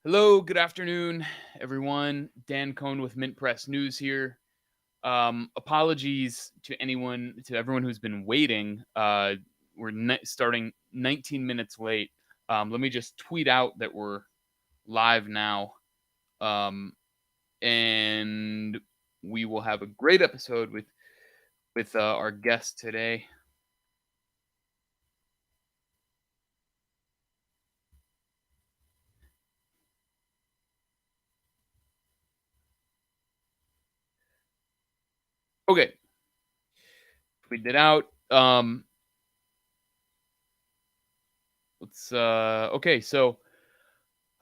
Hello, good afternoon, everyone. Dan Cohen with MintPress News here. Apologies to everyone who's been waiting. We're starting 19 minutes late. Let me just tweet out that we're live now, and we will have a great episode with our guest today. Okay, tweet it out. Okay, so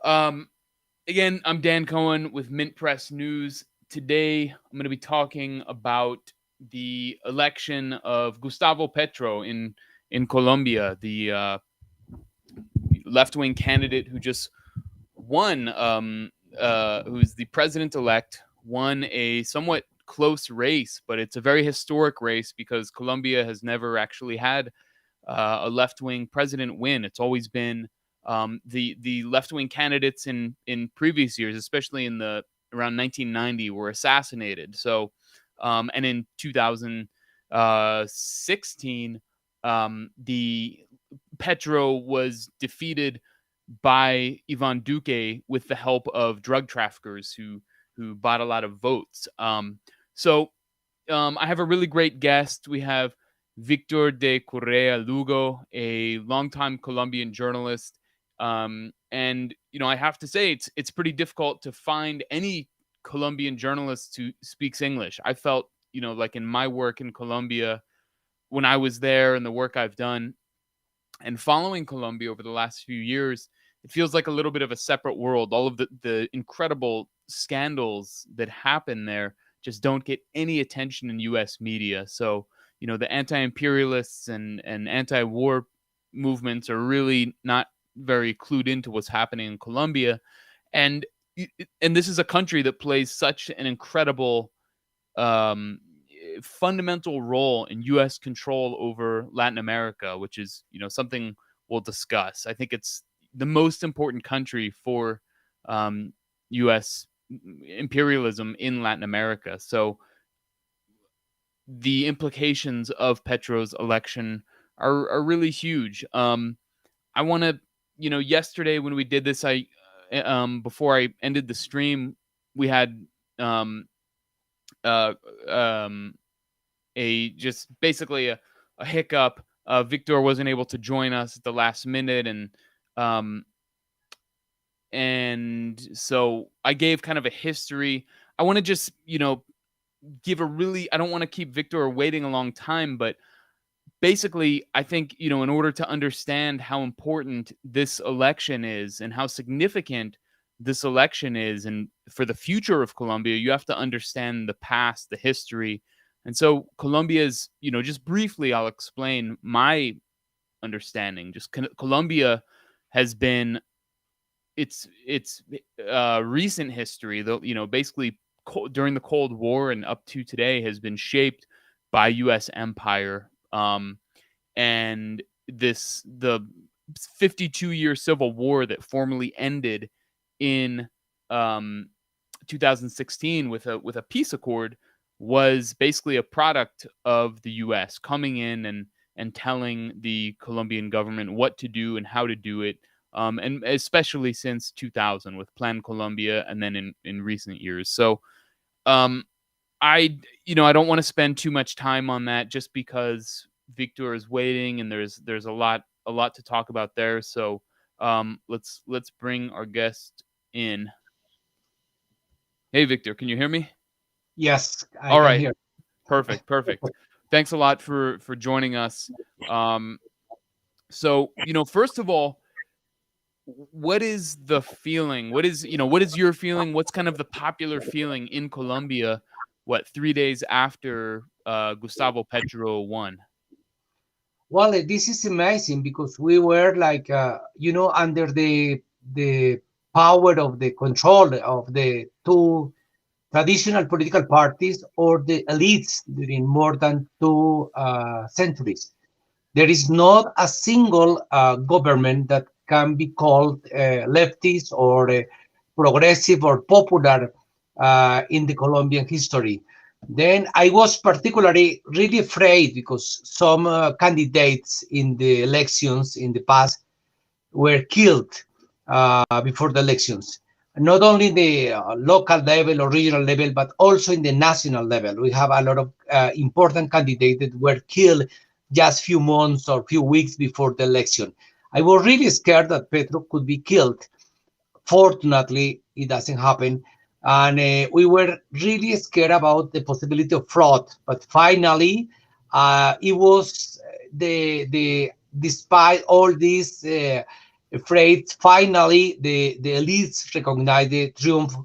again, I'm Dan Cohen with MintPress News. Today, I'm going to be talking about the election of Gustavo Petro in Colombia, the left-wing candidate who just won, who's the president-elect, won a somewhat close race, but it's a very historic race because Colombia has never actually had a left-wing president win. It's always been the left-wing candidates in previous years, especially in the around 1990, were assassinated. So, and in 2016, the Petro was defeated by Ivan Duque with the help of drug traffickers who bought a lot of votes. So I have a really great guest. We have Víctor de Currea Lugo, a longtime Colombian journalist. And I have to say it's pretty difficult to find any Colombian journalist who speaks English. I felt, like in my work in Colombia, when I was there and the work I've done and following Colombia over the last few years, it feels like a little bit of a separate world. All of the incredible scandals that happen there just don't get any attention in U.S. media. So, the anti-imperialists and anti-war movements are really not very clued into what's happening in Colombia. And this is a country that plays such an incredible fundamental role in U.S. control over Latin America, which is, something we'll discuss. I think it's the most important country for U.S. imperialism in Latin America. So the implications of Petro's election are really huge. I want to, yesterday when we did this, before I ended the stream, we had just basically a hiccup. Victor wasn't able to join us at the last minute, and so I gave kind of a history. I want to just, give a really, I don't want to keep Victor waiting a long time, but basically, I think, in order to understand how important this election is and how significant this election is and for the future of Colombia, you have to understand the past, the history. And so Colombia's, just briefly, I'll explain my understanding. Just Colombia has been its recent history, though, basically during the Cold War and up to today, has been shaped by U.S. empire. And the 52-year civil war that formally ended in 2016 with a peace accord was basically a product of the U.S. coming in and telling the Colombian government what to do and how to do it. And especially since 2000 with Plan Colombia and then in recent years. So I don't want to spend too much time on that just because Victor is waiting and there's a lot to talk about there. So let's bring our guest in. Hey, Victor, can you hear me? Yes, I All can right. hear. Perfect. Thanks a lot for joining us. So, first of all, what is the feeling? What is your feeling? What's kind of the popular feeling in Colombia, 3 days after Gustavo Petro won? Well, this is amazing because we were like, under the power of the control of the two traditional political parties or the elites during more than two centuries. There is not a single government that can be called leftist or progressive or popular in the Colombian history. Then I was particularly really afraid because some candidates in the elections in the past were killed before the elections. Not only the local level or regional level, but also in the national level. We have a lot of important candidates that were killed just few months or few weeks before the election. I was really scared that Petro could be killed. Fortunately, it doesn't happen. And we were really scared about the possibility of fraud. But finally, it was the despite all these afraid, finally the elites recognized the triumph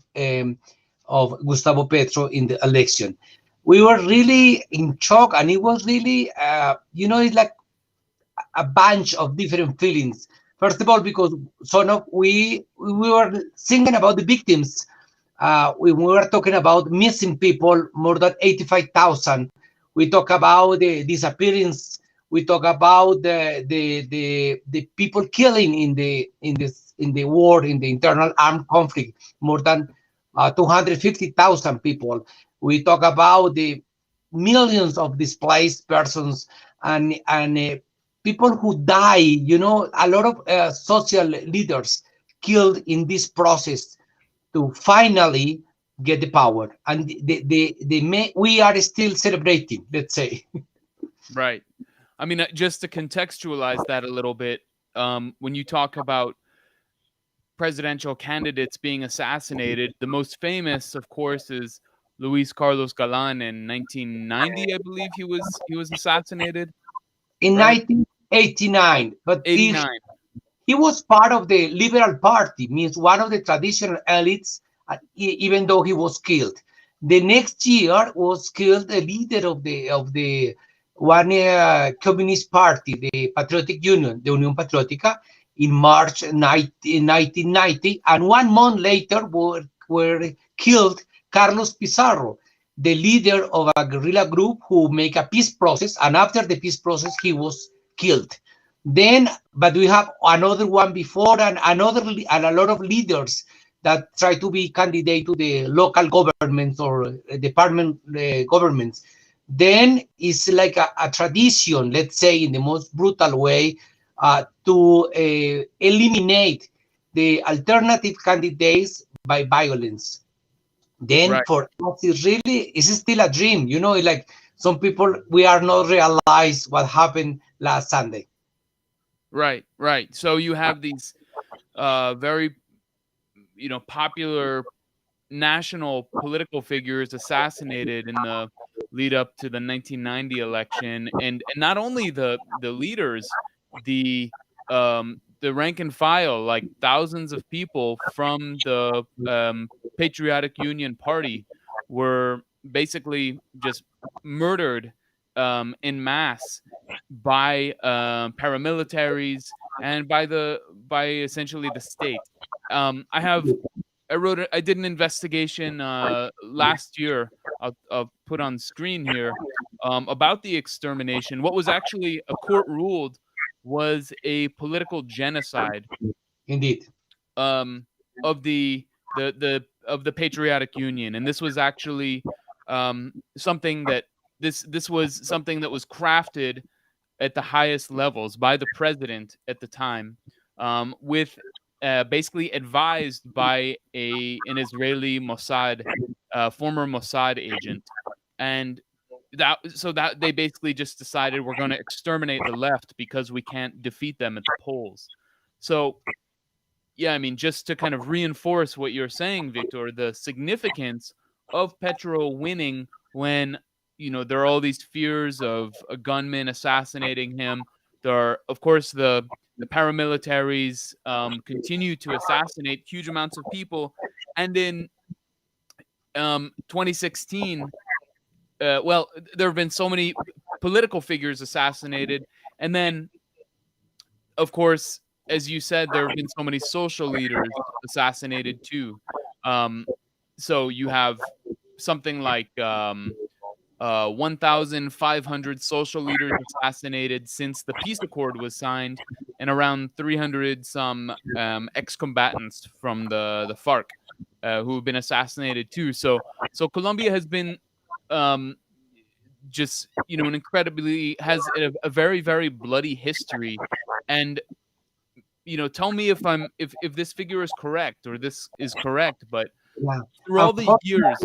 of Gustavo Petro in the election. We were really in shock, and it was really, it's like a bunch of different feelings. First of all, because we were thinking about the victims. We were talking about missing people, more than 85,000. We talk about the disappearance. We talk about the people killing in the war, in the internal armed conflict, more than 250,000 people. We talk about the millions of displaced persons and people who die. A lot of social leaders killed in this process to finally get the power, and we are still celebrating, let's say. Right. I mean, just to contextualize that a little bit, when you talk about presidential candidates being assassinated, the most famous, of course, is Luis Carlos Galan in 1990. I believe he was assassinated. In Right. 1989, but 89. he was part of the Liberal Party, means one of the traditional elites, even though he was killed. The next year was killed the leader of the one Communist Party, the Patriotic Union, the Unión Patriótica, in March 1990, and 1 month later were killed Carlos Pizarro, the leader of a guerrilla group who make a peace process, and after the peace process, he was killed. Then, but we have another one before, and a lot of leaders that try to be candidate to the local governments or department governments. Then it's like a tradition, let's say, in the most brutal way, to eliminate the alternative candidates by violence. Then Right. for us, it's still a dream, like some people, we are not realize what happened last Sunday. Right. Right. So you have these very popular national political figures assassinated in the lead up to the 1990 election, and not only the leaders, the rank and file, like thousands of people from the Patriotic Union Party were basically just murdered in mass by paramilitaries and by essentially the state. I did an investigation last year. I'll put on screen here about the extermination. What was actually a court ruled was a political genocide Indeed. of the Patriotic Union, and this was actually something that this was something that was crafted at the highest levels by the president at the time, with basically advised by an Israeli Mossad, former Mossad agent, and that they basically just decided we're going to exterminate the left because we can't defeat them at the polls. So yeah, I mean, just to kind of reinforce what you're saying, Victor, the significance of Petro winning when there are all these fears of a gunman assassinating him. There are, of course, the paramilitaries continue to assassinate huge amounts of people, and in 2016, well, there have been so many political figures assassinated, and then, of course, as you said, there have been so many social leaders assassinated too. So you have something like 1,500 social leaders assassinated since the peace accord was signed, and around 300 some ex-combatants from the FARC who have been assassinated too. So Colombia has been just an incredibly has a very, very bloody history. And tell me if this figure is correct or this is correct, but Yeah. through all the years.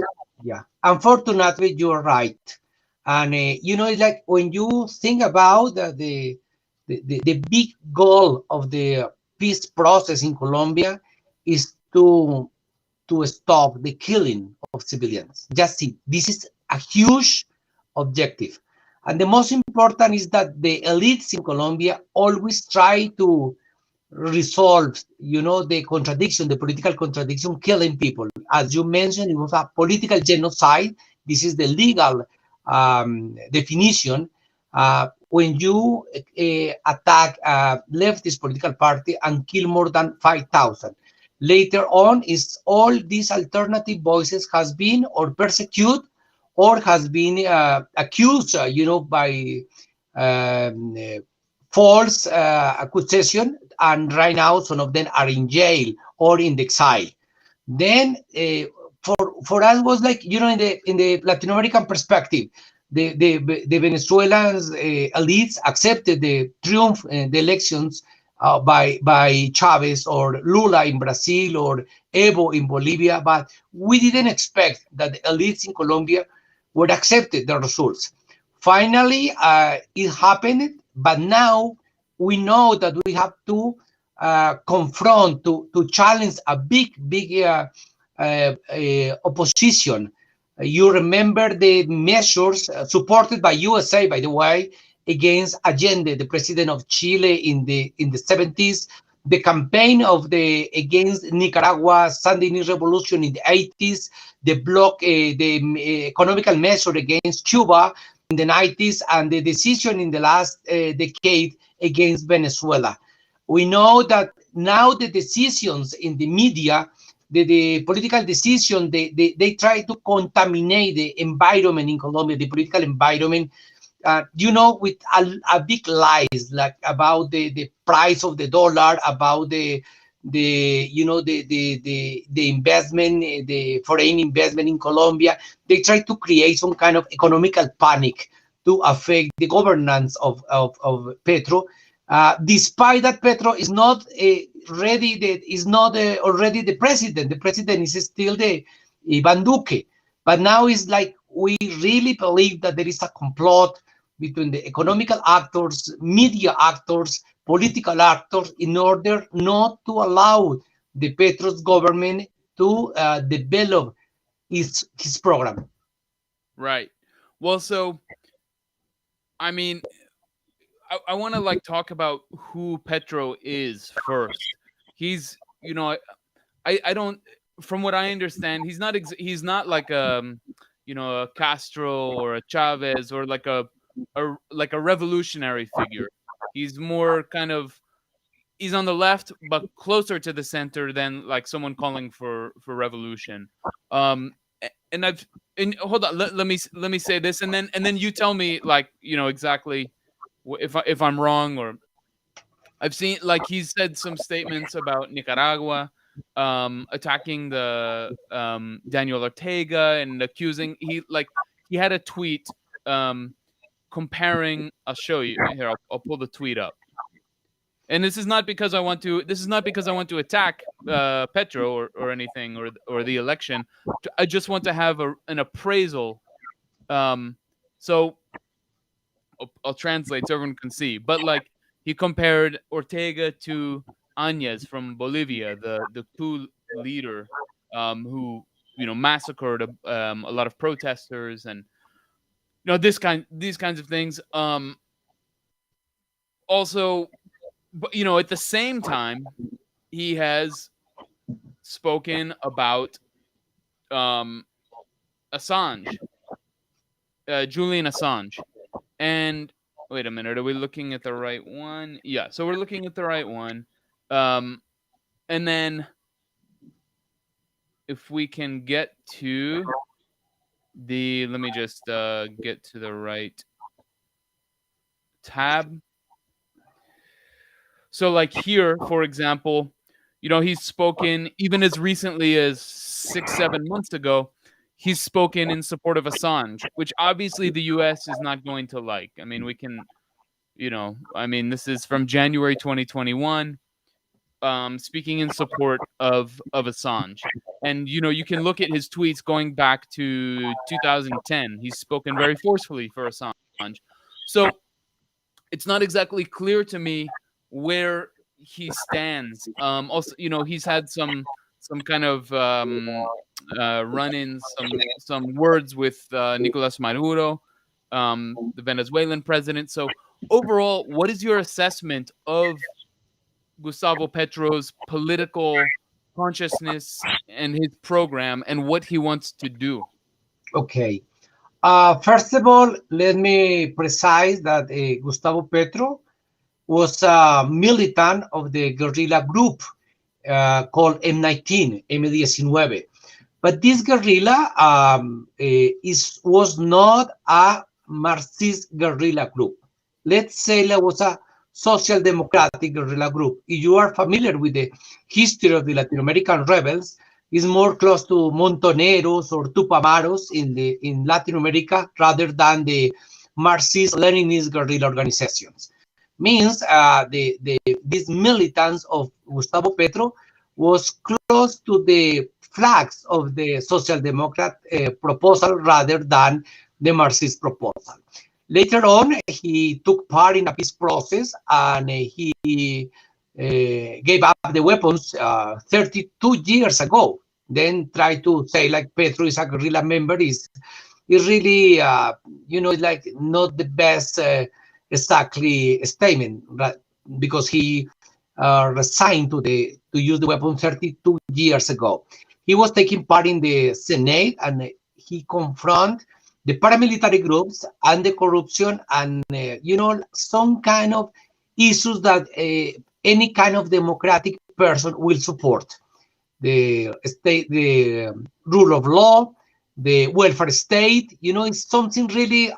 Yeah, unfortunately, you're right. And it's like when you think about the big goal of the peace process in Colombia is to stop the killing of civilians. Just see, this is a huge objective. And the most important is that the elites in Colombia always try to resolve, the contradiction, the political contradiction, killing people. As you mentioned, it was a political genocide. This is the legal definition. When you attack a leftist political party and kill more than 5,000. Later on, is all these alternative voices has been or persecuted or has been accused, by um, false accusation, and right now some of them are in jail or in the exile. Then for us was like, in the Latin American perspective, the Venezuelans elites accepted the triumph in the elections by Chavez or Lula in Brazil or Evo in Bolivia, but we didn't expect that the elites in Colombia would accept the results. Finally, it happened, but now we know that we have to confront, to challenge a big opposition. You remember the measures supported by USA, by the way, against Allende, the president of Chile in the 70s, the campaign of the against Nicaragua Sandinist revolution in the 80s, the block, the economical measure against Cuba in the 90s, and the decision in the last decade against Venezuela. We know that now the decisions in the media, the political decision, they try to contaminate the environment in Colombia, the political environment, with a big lies, like about the price of the dollar, about the investment, the foreign investment in Colombia. They try to create some kind of economical panic to affect the governance of Petro. Despite that, Petro is not already the president. The president is still the Ivan Duque. But now it's like we really believe that there is a complot between the economical actors, media actors, political actors, in order not to allow the Petros government to develop his program. Right. Well, so I mean, I want to talk about who Petro is first. He's, I don't, from what I understand, he's not like a Castro or a Chavez or like a revolutionary figure. He's more kind of, he's on the left but closer to the center than like someone calling for revolution. And hold on, let me say this, and then you tell me exactly if I'm wrong. Or I've seen he's said some statements about Nicaragua attacking the Daniel Ortega and accusing he had a tweet comparing. I'll show you here. I'll pull the tweet up. And this is not because I want to attack Petro or anything or the election. I just want to have an appraisal. So I'll translate so everyone can see. But he compared Ortega to Áñez from Bolivia, the coup leader, who massacred a lot of protesters and these kinds of things. Also, but at the same time, he has spoken about Assange, Julian Assange. And wait a minute, are we looking at the right one? Yeah, so we're looking at the right one. And then if we can get to let me just get to the right tab. So, like here, for example, he's spoken even as recently as 6, 7 months ago. He's spoken in support of Assange, which obviously the U.S. is not going to like. I mean, this is from January 2021. Speaking in support of Assange. And you can look at his tweets going back to 2010. He's spoken very forcefully for Assange. So it's not exactly clear to me where he stands. Also, he's had some kind of run-ins, some words with Nicolas Maduro, the Venezuelan president. So overall, what is your assessment of Gustavo Petro's political consciousness and his program and what he wants to do? Okay. First of all, let me precise that Gustavo Petro was a militant of the guerrilla group called M19. But this guerrilla was not a Marxist guerrilla group. Let's say there was a social democratic guerrilla group. If you are familiar with the history of the Latin American rebels, it's more close to Montoneros or Tupamaros in Latin America rather than the Marxist-Leninist guerrilla organizations. Means these militants of Gustavo Petro was close to the flags of the Social Democrat proposal rather than the Marxist proposal. Later on, he took part in a peace process and he gave up the weapons 32 years ago. Then try to say like Petro is a guerrilla member is really, it's like not the best exactly statement, right? Because he resigned to use the weapon 32 years ago. He was taking part in the Senate and he confronted the paramilitary groups and the corruption and, some kind of issues that any kind of democratic person will support. The state, the rule of law, the welfare state, it's something really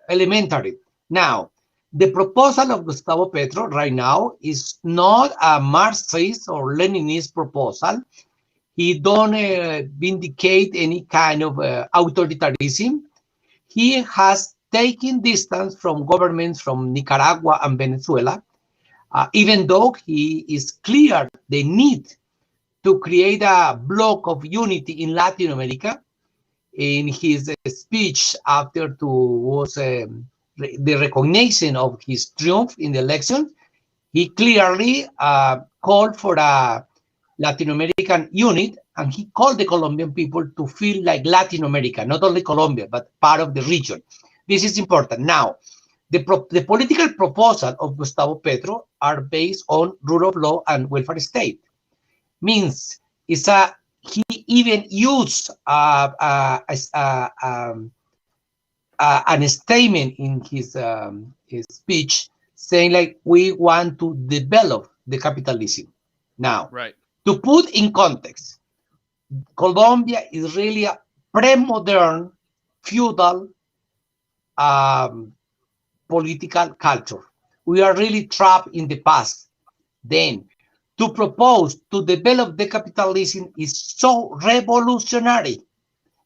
elementary. Now, the proposal of Gustavo Petro right now is not a Marxist or Leninist proposal. He don't vindicate any kind of authoritarianism. He has taken distance from governments from Nicaragua and Venezuela, even though he is clear the need to create a block of unity in Latin America. In his speech after the recognition of his triumph in the election, he clearly called for a Latin American unit, and he called the Colombian people to feel like Latin America, not only Colombia, but part of the region. This is important. Now, the political proposal of Gustavo Petro are based on rule of law and welfare state. Means he even used a statement in his speech saying like we want to develop the capitalism. Now, right. To put in context, Colombia is really a pre-modern feudal political culture. We are really trapped in the past. Then, to propose to develop the capitalism is so revolutionary.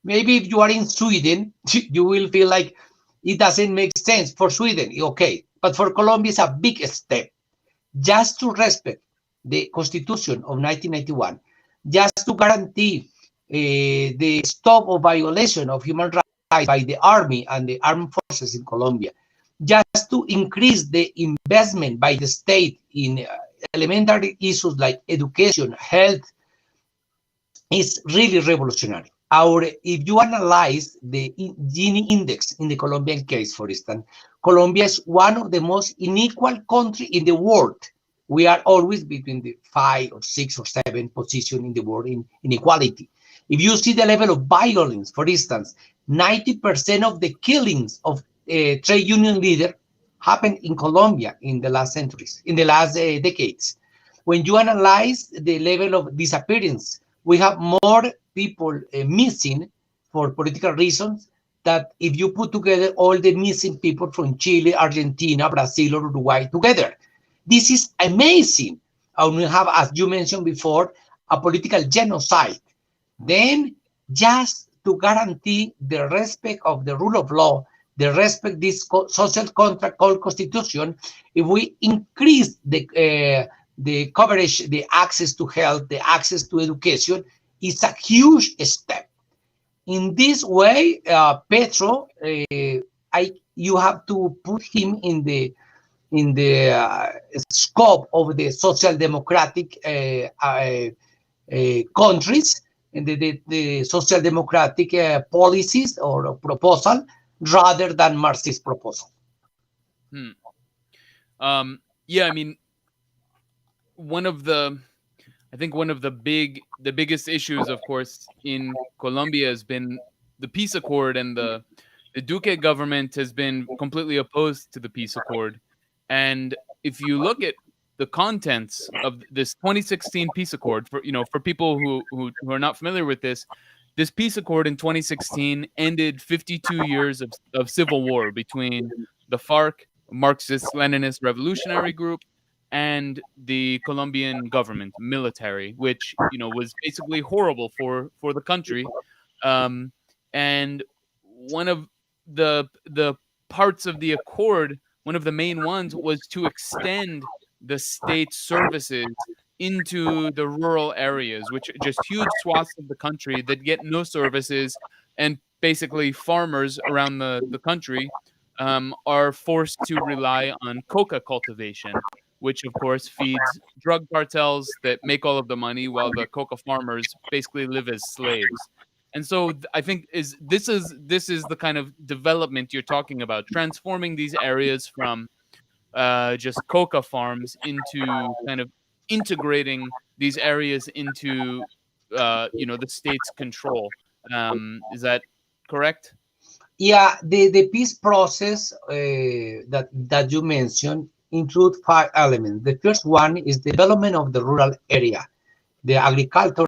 Maybe if you are in Sweden, you will feel like it doesn't make sense for Sweden. Okay, but for Colombia, it's a big step. Just to respect the Constitution of 1991, just to guarantee the stop of violation of human rights by the army and the armed forces in Colombia, just to increase the investment by the state in elementary issues like education, health, is really revolutionary. If you analyze the Gini index in the Colombian case, for instance, Colombia is one of the most unequal countries in the world. We are always between the 5 or 6 or 7 position in the world in inequality. If you see the level of violence, for instance, 90% of the killings of trade union leaders happened in Colombia in the last centuries, in the last decades. When you analyze the level of disappearance, we have more people missing for political reasons that if you put together all the missing people from Chile, Argentina, Brazil, or Uruguay together. This is amazing. And we have, as you mentioned before, a political genocide. Then, just to guarantee the respect of the rule of law, the respect this social contract called constitution, if we increase the coverage, the access to health, the access to education, it's a huge step. In this way, Petro, you have to put him in the scope of the social democratic countries, and the social democratic policies or proposal, rather than Marxist proposal. Yeah, I mean, I think one of the biggest issues, of course, in Colombia has been the peace accord, and the Duque government has been completely opposed to the peace accord. And if you look at the contents of this 2016 peace accord, for people who are not familiar with this peace accord in 2016 ended 52 years of civil war between the FARC, Marxist-Leninist Revolutionary Group, and the Colombian government military, which was basically horrible for the country. And one of the parts of the accord, one of the main ones, was to extend the state services into the rural areas, which are just huge swaths of the country that get no services, and basically farmers around the country are forced to rely on coca cultivation, which of course feeds drug cartels that make all of the money, while the coca farmers basically live as slaves. And so I think this is the kind of development you're talking about, transforming these areas from just coca farms into kind of integrating these areas into the state's control. Is that correct? Yeah, the peace process that you mentioned include 5 elements. The first one is development of the rural area, the agricultural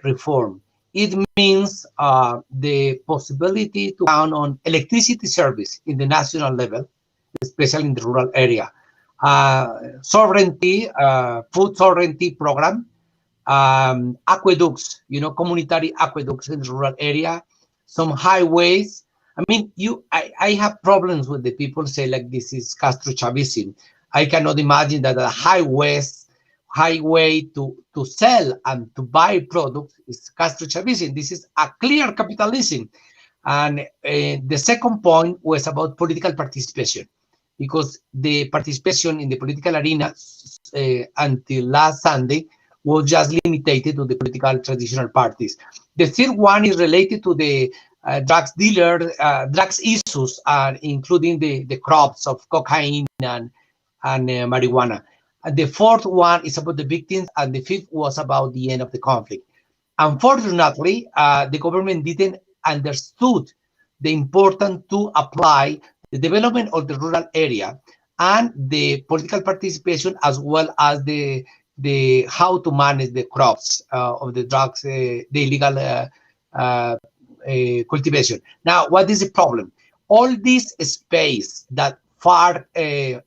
reform. It means the possibility to count on electricity service in the national level, especially in the rural area. Sovereignty, food sovereignty program, aqueducts, community aqueducts in the rural area, some highways. I mean, I have problems with the people say like this is Castro Chavism. I cannot imagine that a highway to sell and to buy products is Castro Chavism. This is a clear capitalism. And the second point was about political participation, because the participation in the political arena until last Sunday was just limited to the political traditional parties. The third one is related to the drugs issues, including the crops of cocaine and marijuana. And the fourth one is about the victims, and the fifth was about the end of the conflict. Unfortunately, the government didn't understood the importance to apply the development of the rural area and the political participation, as well as the how to manage the crops of the drugs, the illegal cultivation. Now, what is the problem? All this space that FARC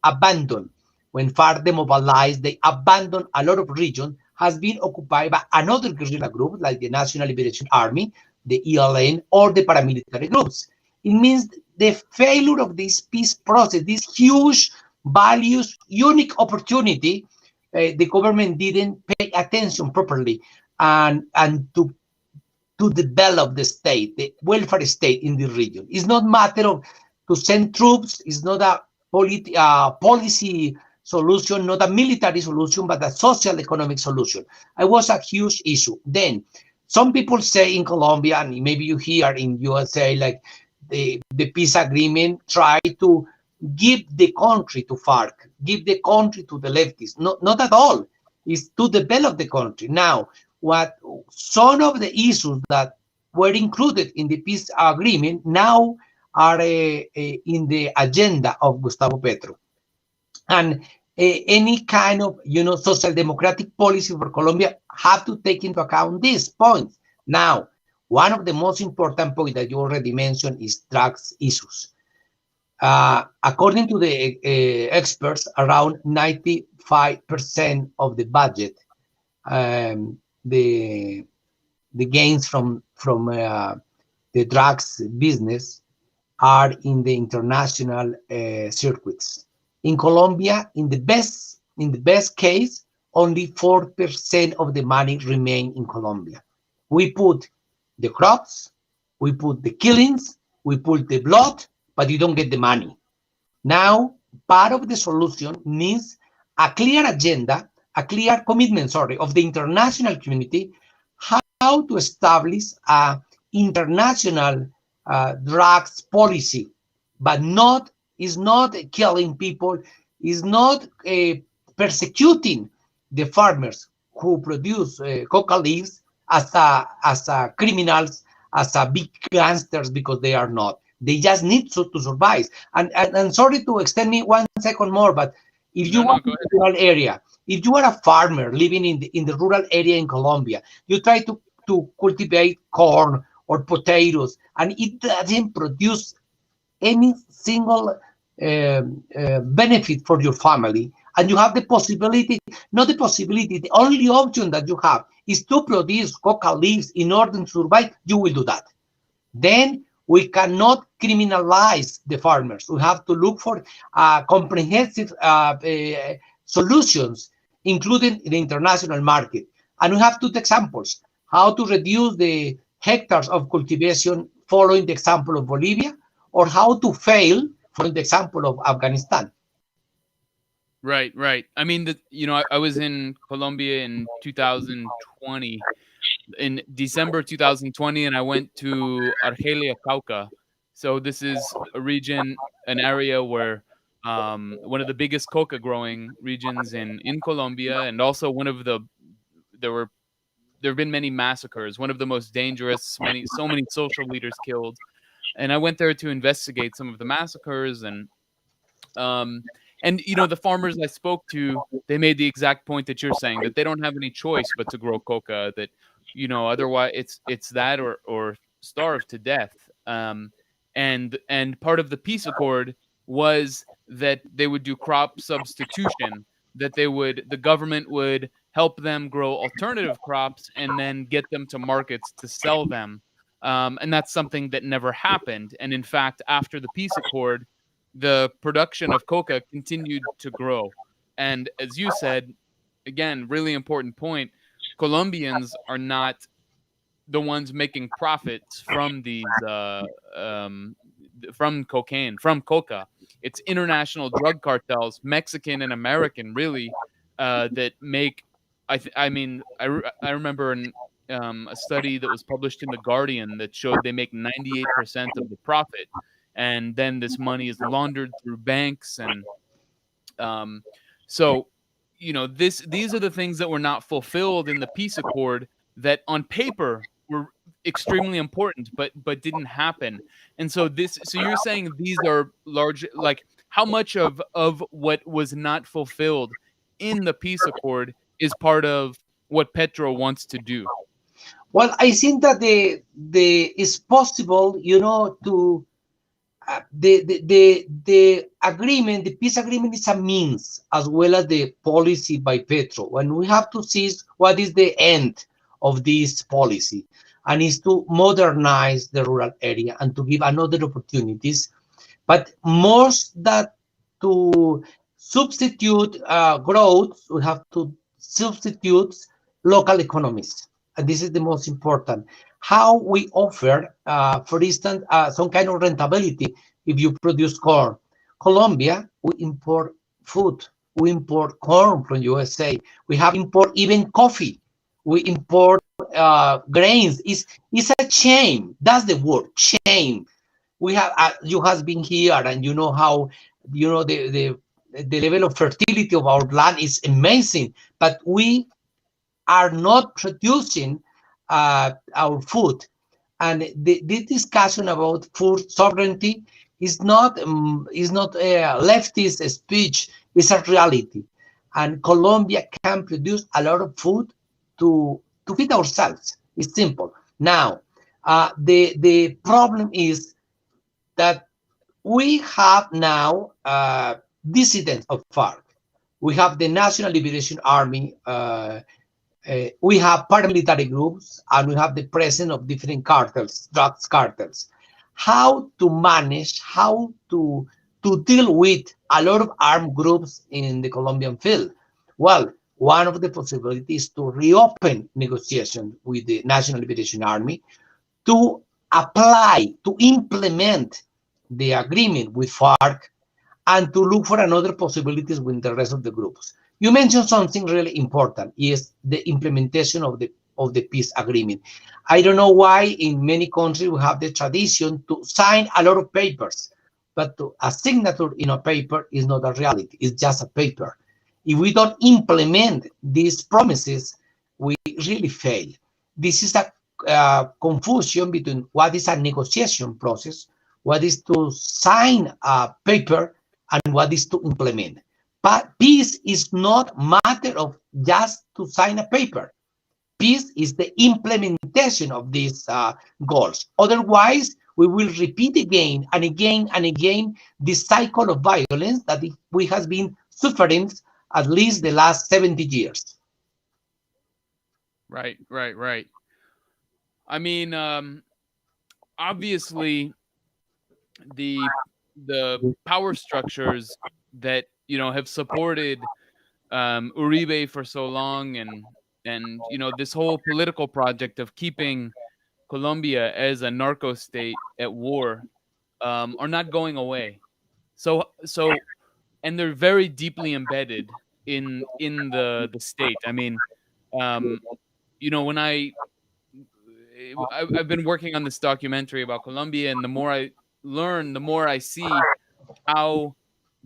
abandoned, when FARC demobilized, they abandoned a lot of region, has been occupied by another guerrilla group like the National Liberation Army, the ELN, or the paramilitary groups. It means the failure of this peace process, this huge values, unique opportunity, the government didn't pay attention properly and to develop the state, the welfare state in the region. It's not a matter of to send troops. It's not a policy solution, not a military solution, but a social economic solution. It was a huge issue. Then some people say in Colombia, and maybe you hear in USA, like the peace agreement try to give the country to FARC, give the country to the leftists. Not at all. It's to develop the country. Now, what some of the issues that were included in the peace agreement now are in the agenda of Gustavo Petro. And any kind of social democratic policy for Colombia have to take into account these points. Now, one of the most important points that you already mentioned is drugs issues. According to the experts, around 95% of the budget, the gains from the drugs business are in the international circuits. In Colombia, in the best case, only 4% of the money remain in Colombia. We put the crops, we put the killings, we put the blood, but you don't get the money. Now, part of the solution means a clear agenda, a clear commitment, of the international community, how to establish a international drugs policy, but is not killing people, is not persecuting the farmers who produce coca leaves as a criminals, as a big gangsters, because they are not. They just need to survive. And sorry to extend me 1 second more, but if you want a rural area, if you are a farmer living in the rural area in Colombia, you try to cultivate corn or potatoes, and it doesn't produce any single benefit for your family, and you have the possibility, the only option that you have is to produce coca leaves in order to survive, you will do that. Then we cannot criminalize the farmers. We have to look for comprehensive solutions, including the international market. And we have two examples: how to reduce the hectares of cultivation following the example of Bolivia, or how to fail following the example of Afghanistan. Right. I mean, I was in Colombia in 2020, in December 2020, and I went to Argelia, Cauca. So this is a region, an area where one of the biggest coca growing regions in Colombia, and also there have been many massacres, one of the most dangerous, so many social leaders killed. And I went there to investigate some of the massacres, and the farmers I spoke to, they made the exact point that you're saying, that they don't have any choice but to grow coca, that otherwise it's that or starve to death. And part of the peace accord was that they would do crop substitution, that the government would help them grow alternative crops and then get them to markets to sell them. And that's something that never happened. And in fact, after the peace accord, the production of coca continued to grow. And as you said, again, really important point, Colombians are not the ones making profits from these from coca. It's international drug cartels, Mexican and American, really, that make. I remember a study that was published in The Guardian that showed they make 98% of the profit, and then this money is laundered through banks, and so these are the things that were not fulfilled in the peace accord, that on paper were extremely important, but didn't happen. And so you're saying these are large, like, how much of what was not fulfilled in the peace accord is part of what Petro wants to do? Well, I think that it's possible, to the agreement, the peace agreement, is a means as well as the policy by Petro. And we have to see what is the end of this policy, and is to modernize the rural area and to give another opportunities, but most that to substitute growth, we have to substitute local economies. And this is the most important. How we offer, for instance, some kind of rentability if you produce corn. Colombia, we import food. We import corn from USA. We have import even coffee. We import grains. It's a shame. That's the word, shame. We have you has been here, and you know how the level of fertility of our land is amazing, but we are not producing our food. And the discussion about food sovereignty is not a leftist speech. It's a reality, and Colombia can produce a lot of food to feed ourselves. It's simple. Now, the problem is that we have now dissidents of FARC. We have the National Liberation Army. We have paramilitary groups, and we have the presence of different cartels, drugs cartels. How to manage, how to deal with a lot of armed groups in the Colombian field? Well, one of the possibilities is to reopen negotiations with the National Liberation Army, to apply, to implement the agreement with FARC, and to look for another possibilities with the rest of the groups. You mentioned something really important, is the implementation of the peace agreement. I don't know why in many countries we have the tradition to sign a lot of papers, but a signature in a paper is not a reality, it's just a paper. If we don't implement these promises, we really fail. This is a confusion between what is a negotiation process, what is to sign a paper, and what is to implement. But peace is not a matter of just to sign a paper. Peace is the implementation of these goals. Otherwise, we will repeat again and again and again this cycle of violence that we have been suffering at least the last 70 years. Right. I mean, obviously, the power structures that have supported Uribe for so long, and this whole political project of keeping Colombia as a narco state at war are not going away. So and they're very deeply embedded in the state. I mean, when I've been working on this documentary about Colombia, and the more I learn, the more I see how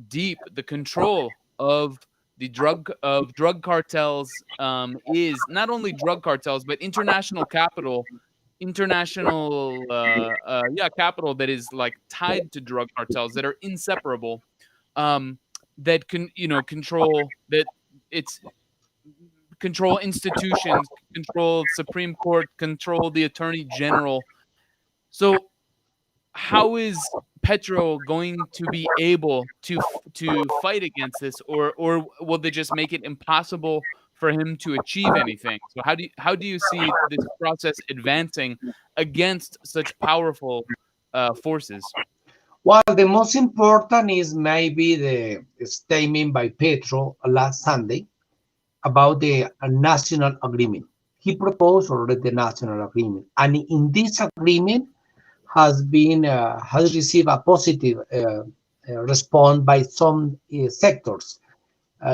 deep the control of drug cartels is. Not only drug cartels, but international capital that is like tied to drug cartels, that are inseparable, that can control institutions, control Supreme Court, control the Attorney General. So how is Petro going to be able to fight against this, or will they just make it impossible for him to achieve anything? So how do you see this process advancing against such powerful forces? Well, the most important is maybe the statement by Petro last Sunday about the national agreement. He proposed already the national agreement, and in this agreement has received a positive response by some sectors,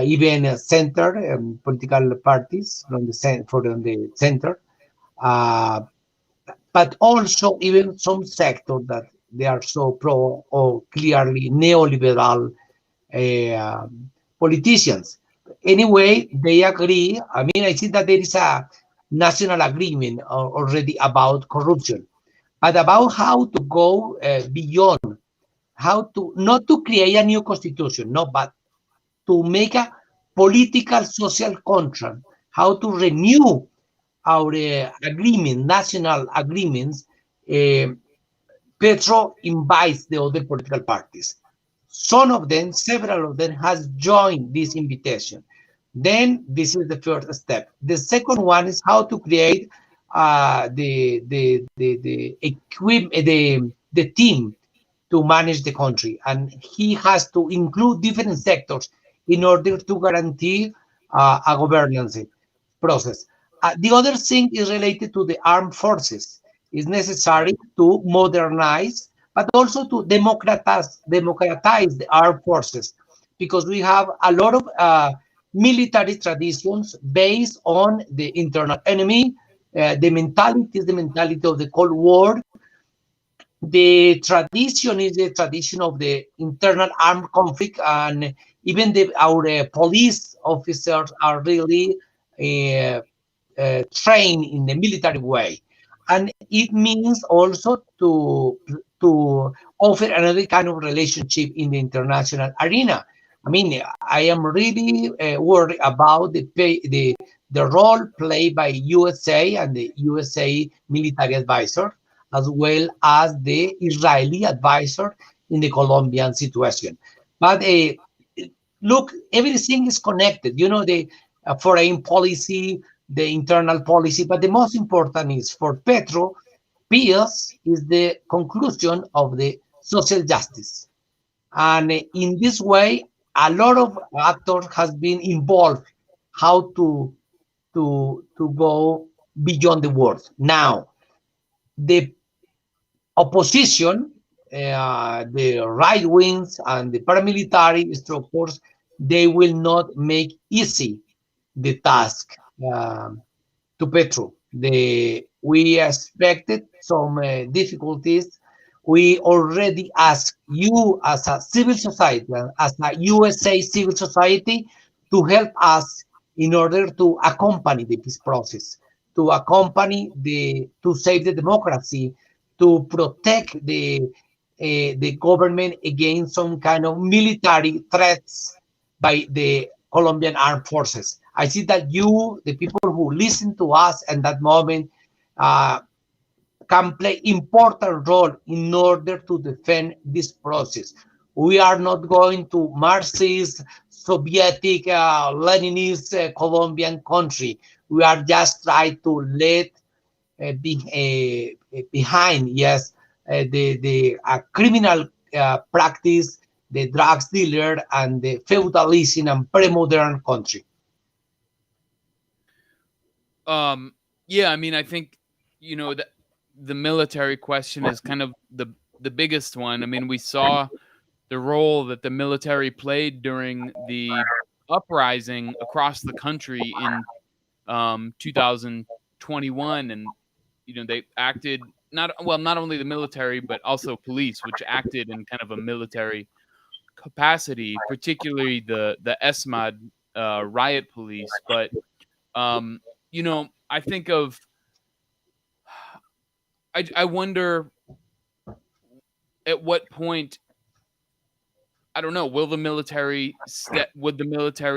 even center political parties from the center, but also even some sectors that they are so pro or clearly neoliberal politicians. Anyway, they agree. I mean, I see that there is a national agreement already about corruption, but about how to go beyond, how to not to create a new constitution, no, but to make a political social contract, how to renew our agreement, national agreements. Petro invites the other political parties. Several of them has joined this invitation. Then this is the first step. The second one is how to create the team to manage the country, and he has to include different sectors in order to guarantee a governance process. The other thing is related to the armed forces. It's necessary to modernize, but also to democratize the armed forces, because we have a lot of military traditions based on the internal enemy. The mentality is the mentality of the Cold War. The tradition is the tradition of the internal armed conflict, and even our police officers are really trained in the military way. And it means also to offer another kind of relationship in the international arena. I mean, I am really worried about the role played by USA and the USA military advisor, as well as the Israeli advisor in the Colombian situation. But look, everything is connected. You know, the foreign policy, the internal policy, but the most important is for Petro, peace is the conclusion of the social justice. And in this way, a lot of actors has been involved how to go beyond the words. Now, the opposition, the right wings and the paramilitary structures, they will not make easy the task to Petro. We expected some difficulties. We already asked you as a civil society, as a USA civil society, to help us in order to accompany the peace process, to accompany to save the democracy, to protect the government against some kind of military threats by the Colombian armed forces. I see that you, the people who listen to us at that moment, can play important role in order to defend this process. We are not going to Marxist, Soviet, Leninist Colombian country. We are just trying to let behind, yes, the criminal practice, the drugs dealer, and the feudalism and pre-modern country. Yeah, I mean, I think, you know, the military question is kind of the biggest one. I mean, we saw the role that the military played during the uprising across the country in 2021, and you know, they acted not only the military but also police, which acted in kind of a military capacity, particularly the ESMAD riot police. But you know, I think of I wonder at what point, I don't know, would the military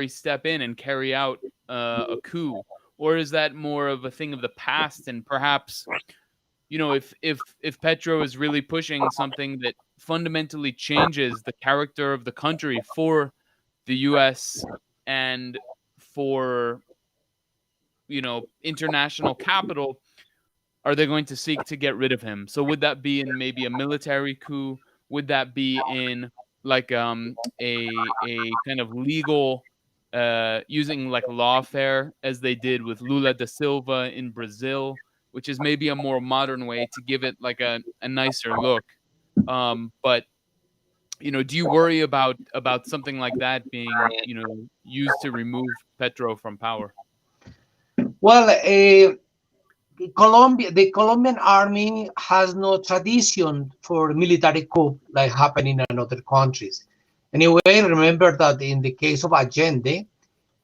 step in and carry out a coup, or is that more of a thing of the past? And perhaps, you know, if Petro is really pushing something that fundamentally changes the character of the country for the U.S. and for, you know, international capital, are they going to seek to get rid of him? So would that be in maybe a military coup? Would that be in like a kind of legal using like lawfare, as they did with Lula da Silva in Brazil, which is maybe a more modern way to give it like a nicer look. But you know, do you worry about something like that being, you know, used to remove Petro from power? Well, the Colombian army has no tradition for military coup like happening in other countries. Anyway, remember that in the case of Allende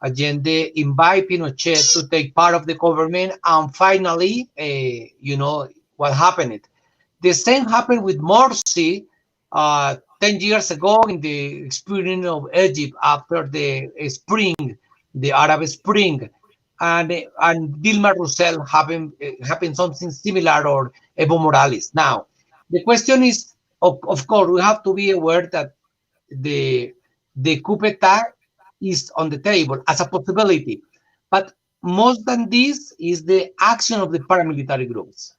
invited Pinochet to take part of the government, and finally, you know what happened. The same happened with Morsi 10 years ago in the experience of Egypt after the Arab Spring. And Dilma Rousseff happened something similar, or Evo Morales. Now, the question is, of course, we have to be aware that the coup d'etat is on the table as a possibility. But more than this is the action of the paramilitary groups.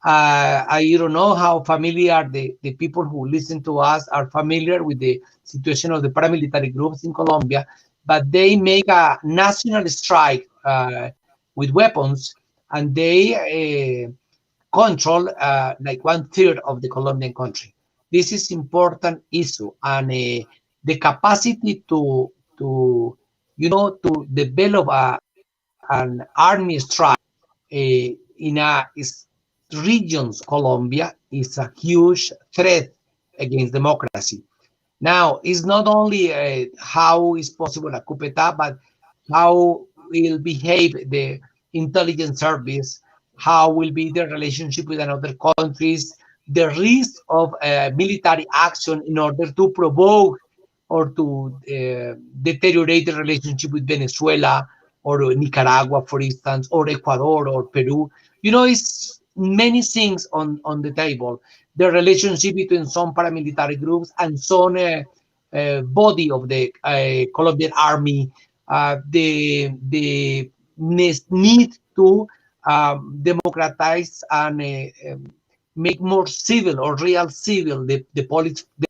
I don't know how familiar the people who listen to us are familiar with the situation of the paramilitary groups in Colombia, but they make a national strike with weapons, and they control like 1/3 of the Colombian country. This is important issue, and the capacity to develop an army strike in regions Colombia is a huge threat against democracy. Now, it's not only how is possible a coup d'etat, but how will behave the intelligence service, how will be the relationship with other countries, the risk of military action in order to provoke or to deteriorate the relationship with Venezuela or Nicaragua, for instance, or Ecuador or Peru. You know, it's many things on the table. the relationship between some paramilitary groups and some body of the Colombian army, the need to democratize and make more civil or real civil the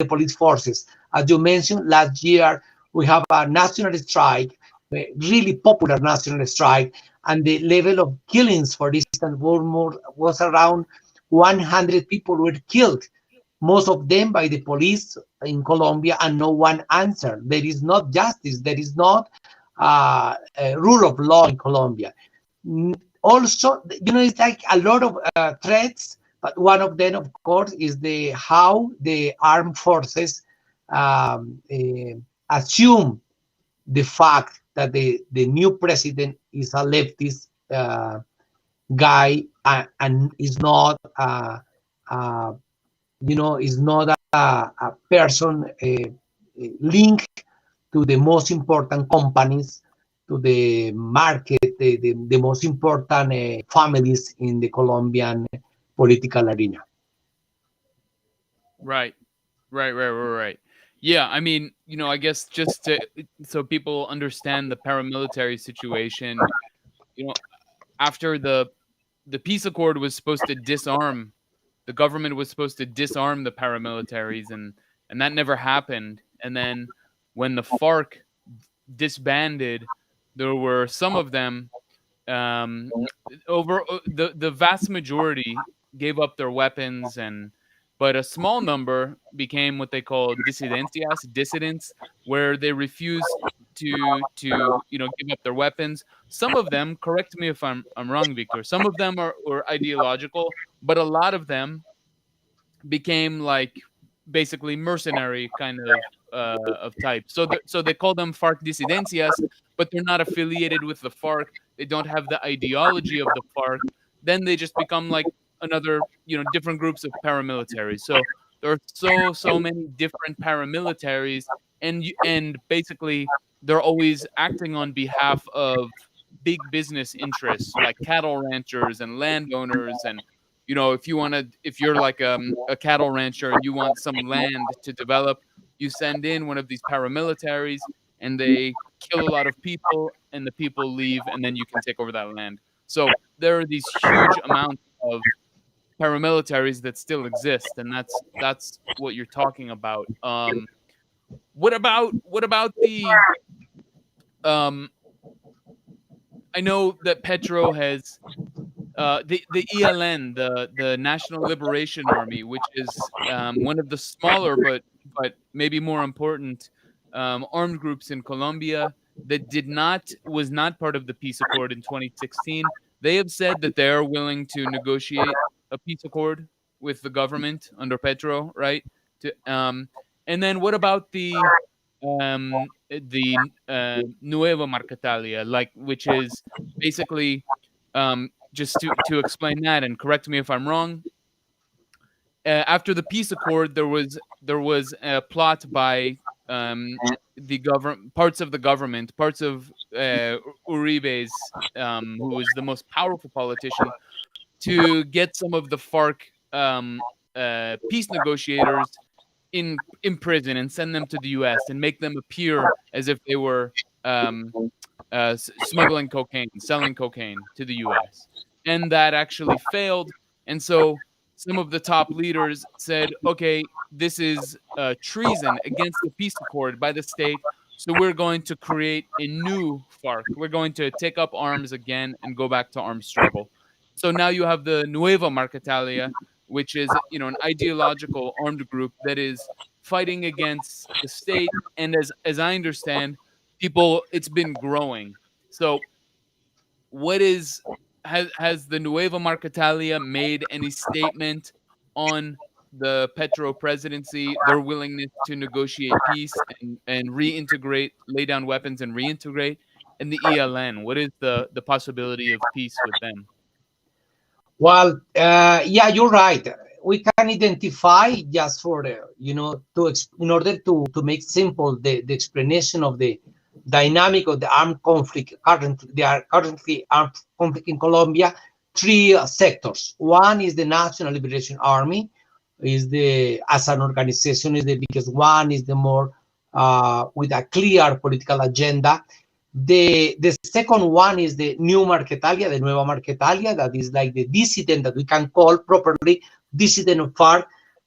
police forces. As you mentioned, last year we have a national strike, a really popular national strike, and the level of killings, for instance, was around 100 people were killed, most of them by the police in Colombia, and no one answered. There is not justice. There is not a rule of law in Colombia. Also, it's like a lot of threats, but one of them, of course, is how the armed forces assume the fact that the new president is a leftist guy and is not is not a person linked to the most important companies, to the market, the most important families in the Colombian political arena. Right. Yeah, I mean, I guess just so people understand the paramilitary situation, after the peace accord was supposed to disarm, the government was supposed to disarm the paramilitaries, and that never happened. And then when the FARC disbanded, there were some of them, over the vast majority gave up their weapons, but a small number became what they call dissidents, where they refused to give up their weapons. Some of them, correct me if I'm wrong, Victor, some of them were ideological, but a lot of them became like basically mercenary kind of type. So they call them FARC disidencias, but they're not affiliated with the FARC. They don't have the ideology of the FARC. Then they just become like another, different groups of paramilitaries. So there are so many different paramilitaries, and basically they're always acting on behalf of big business interests like cattle ranchers and landowners. And if you're like a cattle rancher and you want some land to develop, you send in one of these paramilitaries and they kill a lot of people and the people leave, and then you can take over that land. So there are these huge amounts of paramilitaries that still exist, and that's what you're talking about. What about the I know that Petro has the ELN, the National Liberation Army, which is one of the smaller but maybe more important armed groups in Colombia that was not part of the peace accord in 2016. They have said that they are willing to negotiate a peace accord with the government under Petro, right? And then what about the Nueva Marquetalia, which is basically just to explain that, and correct me if I'm wrong. After the peace accord, there was a plot by the government, parts of Uribe's, who was the most powerful politician, to get some of the FARC peace negotiators in prison and send them to the U.S. and make them appear as if they were smuggling cocaine, selling cocaine to the U.S. And that actually failed. And so some of the top leaders said, okay, this is treason against the peace accord by the state, so we're going to create a new FARC. We're going to take up arms again and go back to armed struggle. So now you have the Nueva Marquetalia, which is an ideological armed group that is fighting against the state. And as I understand, it's been growing. So has the Nueva Marquetalia made any statement on the Petro presidency, their willingness to negotiate peace and reintegrate, lay down weapons and reintegrate? And the ELN, what is the possibility of peace with them? Well, yeah, you're right. We can identify, just for in order to make simple the explanation of the dynamic of the armed conflict currently armed conflict in Colombia, three sectors. One is the National Liberation Army, is the, as an organization, is the biggest one, is the more with a clear political agenda. The second one is the new Marquetalia, the Nueva Marquetalia, that is like the dissident that we can call properly dissident of FARC.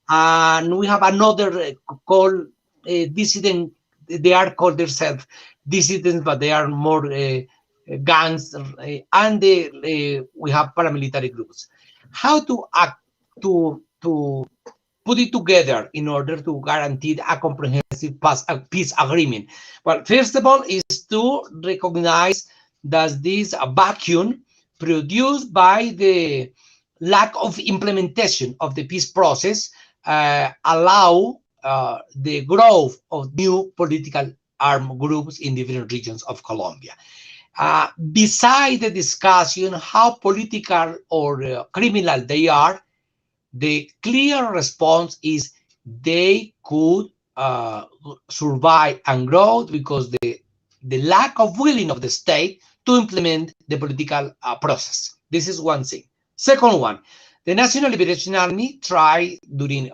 And we have another called dissident. They are called themselves dissidents, but they are more gangs, and we have paramilitary groups. How to act to put it together in order to guarantee a comprehensive peace agreement? Well, first of all, is to recognize that this vacuum produced by the lack of implementation of the peace process allow the growth of new political armed groups in different regions of Colombia. Beside the discussion how political or criminal they are, the clear response is they could survive and grow because the lack of willing of the state to implement the political process. This is one thing. Second one, the National Liberation Army tried during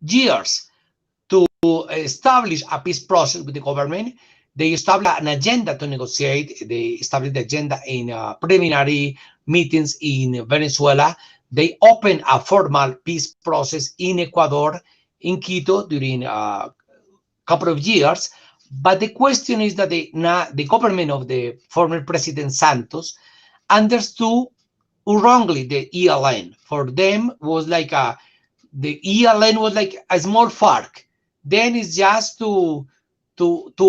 years to establish a peace process with the government. They established an agenda to negotiate. They established the agenda in preliminary meetings in Venezuela. They opened a formal peace process in Ecuador, in Quito, during a couple of years. But the question is that the government of the former President Santos understood wrongly the ELN. For them, was like the ELN was like a small FARC. Then it's just to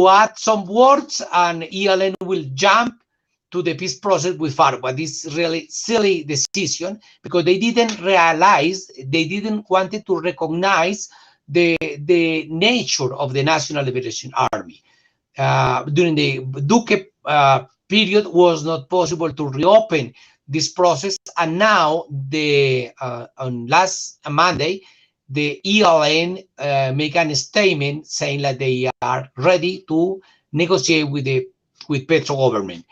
add some words, and ELN will jump to the peace process with FARC. But it's really silly decision because they didn't realize, they didn't want to recognize the nature of the National Liberation Army. During the Duque period, was not possible to reopen this process, and now on last Monday, the ELN make a statement saying that they are ready to negotiate with Petro government.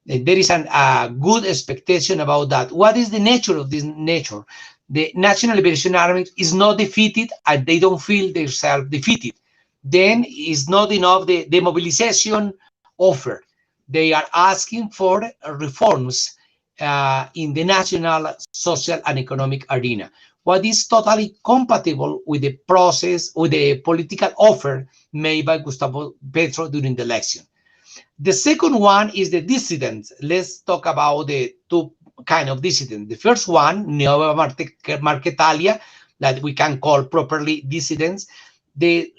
There is a good expectation about that. What is the nature of this nature? The National Liberation Army is not defeated, and they don't feel themselves defeated. Then it's not enough the mobilization offer. They are asking for reforms in the national, social, and economic arena, what is totally compatible with the process, with the political offer made by Gustavo Petro during the election. The second one is the dissidents. Let's talk about the two kind of dissidents. The first one, Nueva Marquetalia, that we can call properly dissidents, they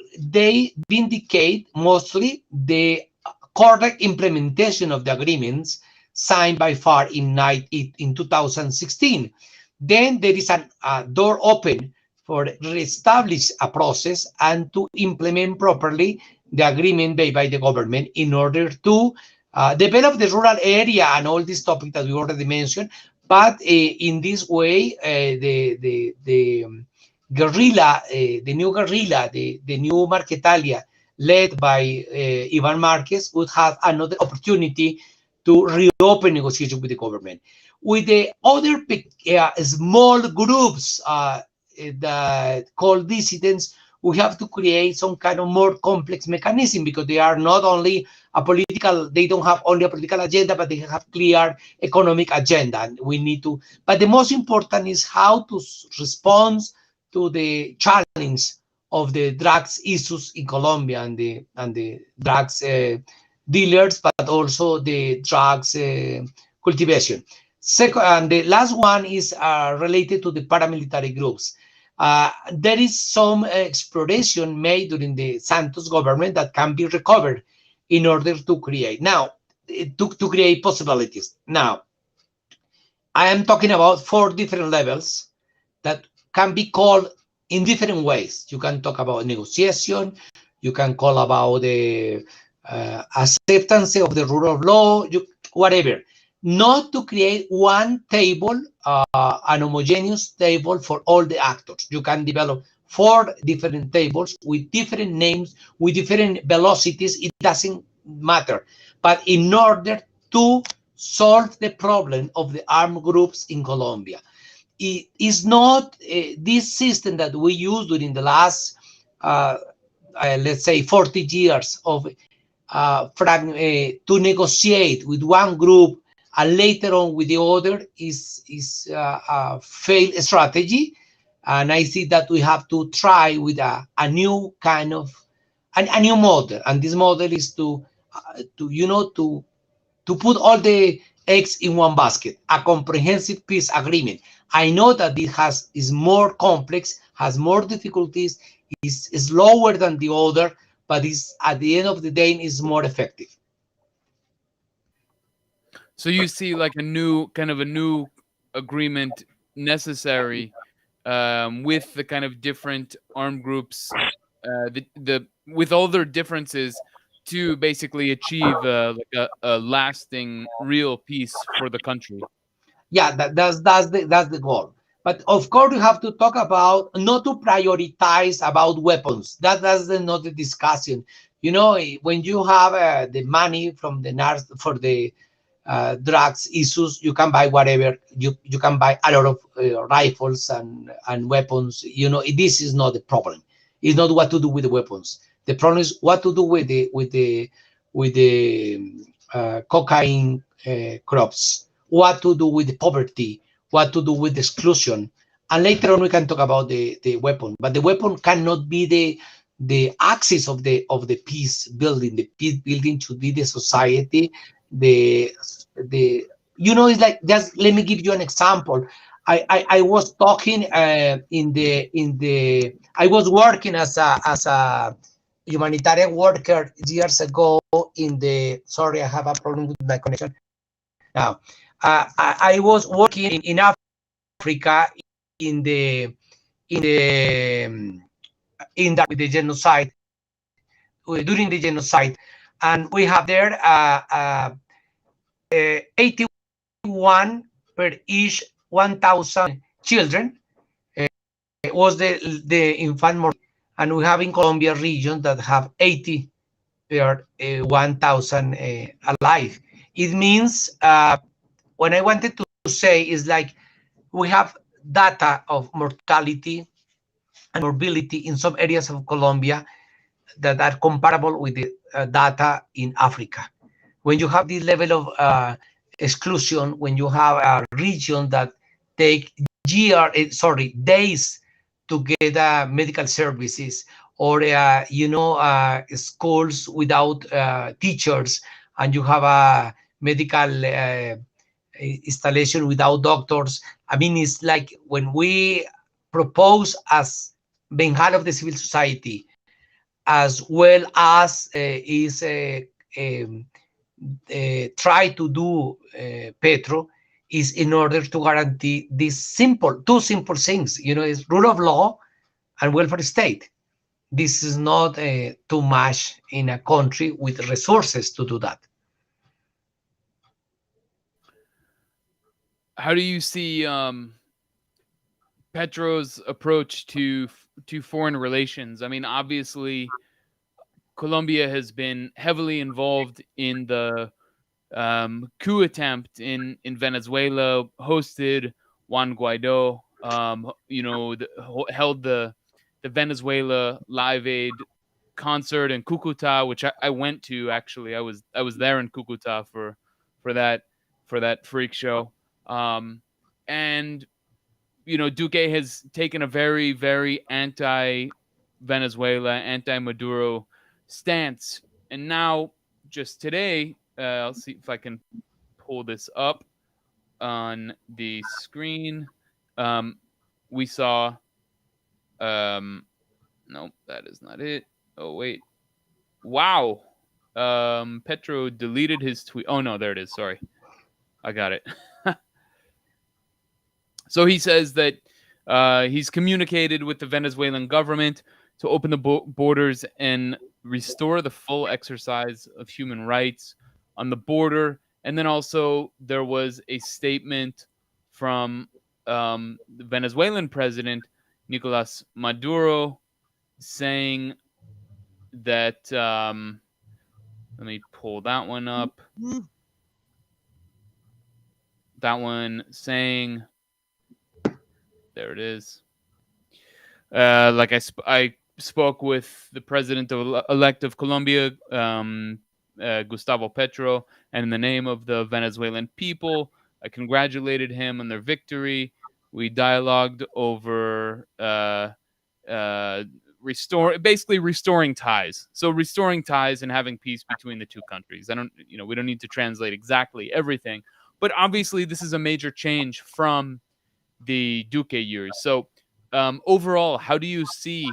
vindicate mostly the correct implementation of the agreements signed by FARC in 2016. Then there is a door open for reestablish a process and to implement properly the agreement made by the government in order to develop the rural area and all these topics that we already mentioned. But in this way, the guerrilla, the new guerrilla, the new Marquetalia, led by Ivan Marquez, would have another opportunity to reopen negotiations with the government. With the other small groups that called dissidents, we have to create some kind of more complex mechanism because they are not only a political, they don't have only a political agenda, but they have clear economic agenda. And we need to, but the most important is how to respond to the challenge of the drugs issues in Colombia and the drugs dealers, but also the drugs cultivation. Second, and the last one is related to the paramilitary groups. There is some exploration made during the Santos government that can be recovered in order to create. Now, to create possibilities. Now, I am talking about 4 different levels that can be called in different ways. You can talk about negotiation. You can call about the acceptance of the rule of law, whatever. Not to create one table, an homogeneous table for all the actors. You can develop 4 different tables with different names, with different velocities. It doesn't matter. But in order to solve the problem of the armed groups in Colombia, it is not this system that we used during the last, let's say, 40 years of to negotiate with one group and later on with the other is a failed strategy. And I see that we have to try with a new kind of a new model, and this model is to put all the eggs in one basket, a comprehensive peace agreement. I know that is more complex, has more difficulties, is slower than the other, but is at the end of the day is more effective. So you see like a new agreement necessary, with the kind of different armed groups, the with all their differences, to basically achieve like a lasting, real peace for the country. Yeah, that's the goal. But of course, we have to talk about not to prioritize about weapons. That's not the discussion. When you have the money from the NARS for the drugs issues, you can buy whatever. You can buy a lot of rifles and weapons. This is not the problem. It's not what to do with the weapons. The problem is what to do with the cocaine crops, what to do with the poverty, what to do with the exclusion. And later on, we can talk about the weapon. But the weapon cannot be the axis of the peace building. The peace building should be the society. It's like, just let me give you an example. I was talking I was working as a humanitarian worker years ago in the sorry, I have a problem with my connection now. I was working in Africa in the in the with the genocide, during the genocide, and we have there 81 per each 1,000 children was the infant mortality, and we have in Colombia regions that have 80 per 1,000 alive. It means when I wanted to say is like we have data of mortality and morbidity in some areas of Colombia that are comparable with the data in Africa. When you have this level of exclusion, when you have a region that take days to get medical services, or schools without teachers, and you have a medical installation without doctors. I mean, it's like when we propose as Bengal of the civil society, as well as is try to do Petro, is in order to guarantee these two simple things. Is rule of law and welfare state. This is not too much in a country with resources to do that. How do you see Petro's approach to foreign relations? I mean, obviously, Colombia has been heavily involved in the coup attempt in Venezuela, hosted Juan Guaido, held the Venezuela Live Aid concert in Cucuta, which I went to. Actually, I was there in Cucuta for that freak show. And Duque has taken a very, very anti-Venezuela, anti-Maduro stance, and now just today, I'll see if I can pull this up on the screen. We saw, no, that is not it. Oh wait, wow. Petro deleted his tweet. Oh no, there it is. Sorry, I got it. So he says that he's communicated with the Venezuelan government to open the borders and restore the full exercise of human rights on the border. And then also there was a statement from the Venezuelan president, Nicolas Maduro, saying that, let me pull that one up. That one saying There it is. Like I spoke with the president-elect of Colombia, Gustavo Petro, and in the name of the Venezuelan people, I congratulated him on their victory. We dialogued over basically restoring ties. So restoring ties and having peace between the two countries. We don't need to translate exactly everything, but obviously this is a major change from the Duque years. So overall, how do you see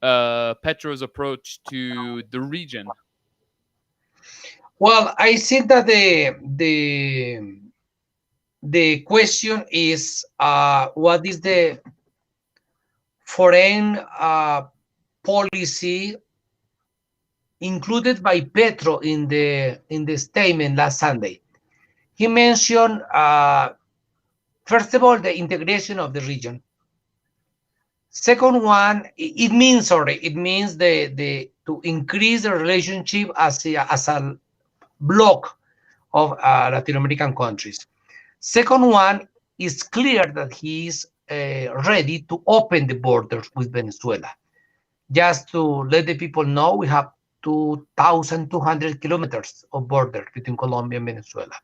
Petro's approach to the region? Well, I think that the question is what is the foreign policy included by Petro in the statement last Sunday. He mentioned first of all the integration of the region. Second one, it means the to increase the relationship as a bloc of Latin American countries. Second one, is clear that he is ready to open the borders with Venezuela. Just to let the people know, we have 2,200 kilometers of border between Colombia and Venezuela.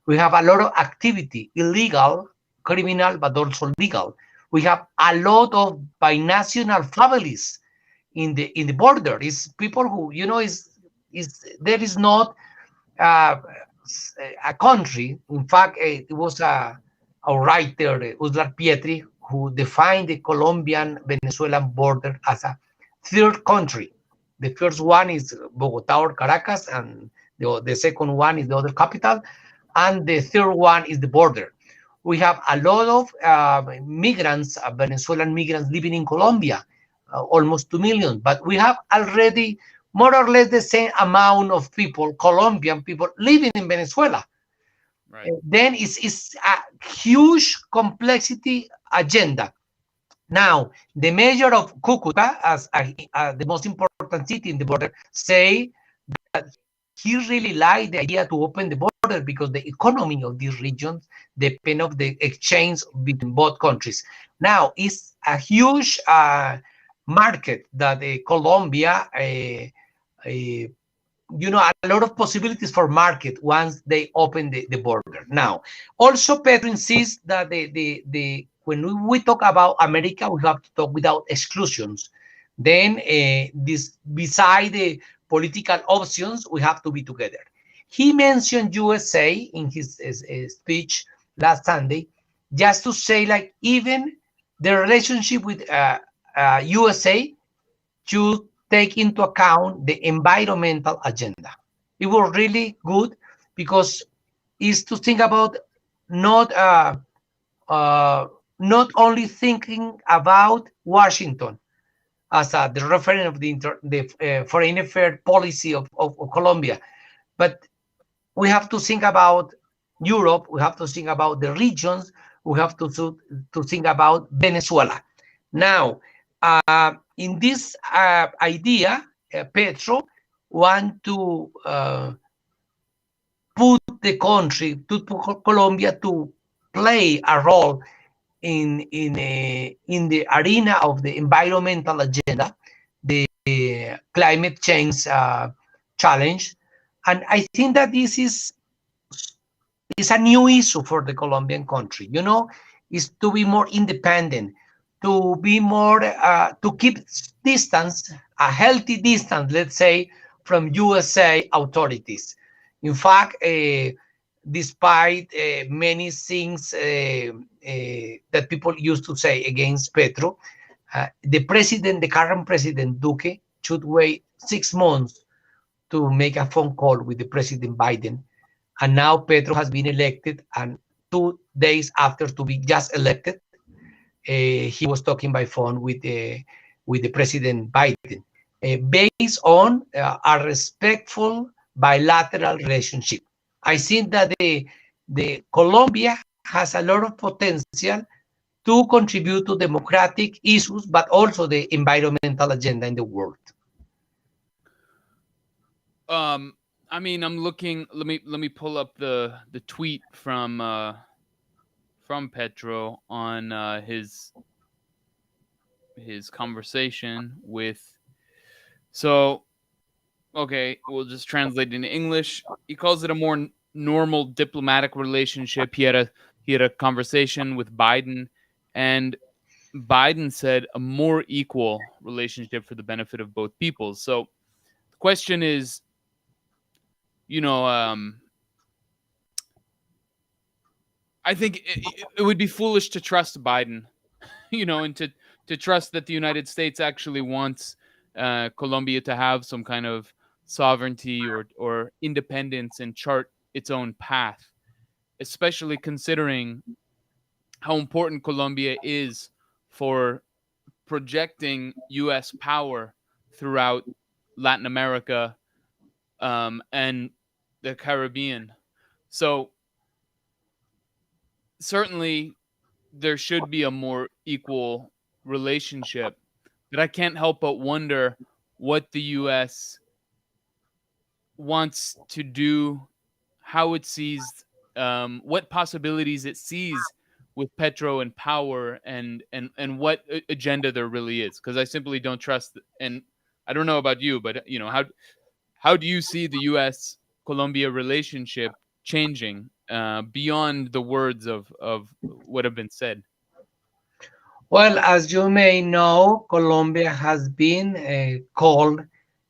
We have a lot of activity, illegal, criminal, but also legal. We have a lot of binational families in the border. It's people who there is not uh, a country. In fact, it was a writer, Uslar Pietri, who defined the Colombian-Venezuelan border as a third country. The first one is Bogota or Caracas, and the second one is the other capital, and the third one is the border. We have a lot of migrants, Venezuelan migrants living in Colombia, almost 2 million, but we have already more or less the same amount of people, Colombian people, living in Venezuela. Right. Then it's a huge complexity agenda. Now, the mayor of Cucuta, as the most important city in the border, say that he really liked the idea to open the border because the economy of these regions depend of the exchange between both countries. Now, it's a huge market that Colombia, a lot of possibilities for market once they open the border. Now, also Petro insists that when we talk about America, we have to talk without exclusions. Then this beside the political options, we have to be together. He mentioned USA in his speech last Sunday, just to say like even the relationship with USA should take into account the environmental agenda. It was really good because it's to think about not not only thinking about Washington as the referent of the foreign affairs policy of Colombia, but we have to think about Europe. We have to think about the regions. We have to think about Venezuela. Now, in this idea, Petro want to put the country, to put Colombia to play a role in the arena of the environmental agenda, the climate change challenge, and I think that this is a new issue for the Colombian country. Is to be more independent, to be more to keep distance, a healthy distance, let's say, from USA authorities. In fact, despite many things that people used to say against Petro, the current president Duque, should wait 6 months to make a phone call with the President Biden. And now Petro has been elected, and 2 days after to be just elected, he was talking by phone with the President Biden, based on a respectful bilateral relationship. I think that the Colombia has a lot of potential to contribute to democratic issues, but also the environmental agenda in the world. I mean, I'm looking. Let me pull up the tweet from Petro on his his conversation with. So, okay, we'll just translate into English. He calls it a more normal diplomatic relationship. He had a conversation with Biden, and Biden said a more equal relationship for the benefit of both peoples. So the question is, you know, I think it would be foolish to trust Biden, and to trust that the United States actually wants Colombia to have some kind of sovereignty or independence and chart its own path, especially considering how important Colombia is for projecting U.S. power throughout Latin America and the Caribbean. So certainly there should be a more equal relationship, but I can't help but wonder what the U.S. wants to do, how it sees, what possibilities it sees with Petro and power, and what agenda there really is. Because I simply don't trust, and I don't know about you, but how do you see the U.S. Colombia relationship changing beyond the words of what have been said? Well, as you may know, Colombia has been called